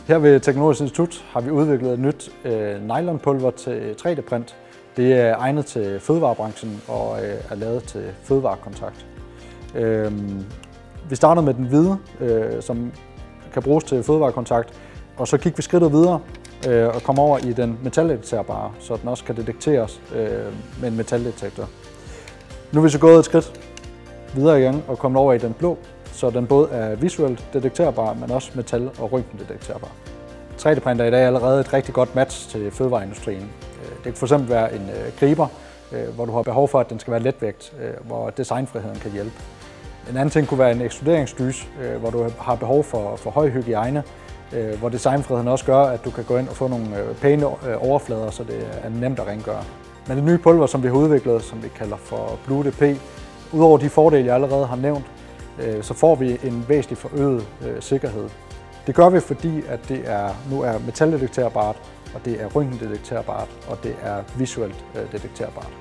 Her ved Teknologisk Institut har vi udviklet et nyt nylonpulver til 3D-print. Det er egnet til fødevarebranchen og er lavet til fødevarekontakt. Vi startede med den hvide, som kan bruges til fødevarekontakt, og så gik vi skridtet videre og kom over i den metaldetekterbare, så den også kan detekteres med en metaldetektor. Nu er vi så gået et skridt videre igen og kommet over i den blå, så den både er visuelt detekterbar, men også metal- og røntgendetekterbar. 3D-printer er i dag allerede et rigtig godt match til fødevareindustrien. Det kan fx være en griber, hvor du har behov for, at den skal være letvægt, hvor designfriheden kan hjælpe. En anden ting kunne være en ekstruderingslys, hvor du har behov for høj hygiejne, hvor designfriheden også gør, at du kan gå ind og få nogle pæne overflader, så det er nemt at rengøre. Men det nye pulver, som vi har udviklet, som vi kalder for BlueDP, udover de fordele, jeg allerede har nævnt, så får vi en væsentlig forøget sikkerhed. Det gør vi, fordi at det nu er metaldetekterbart, og det er røntgendetekterbart, og det er visuelt detekterbart.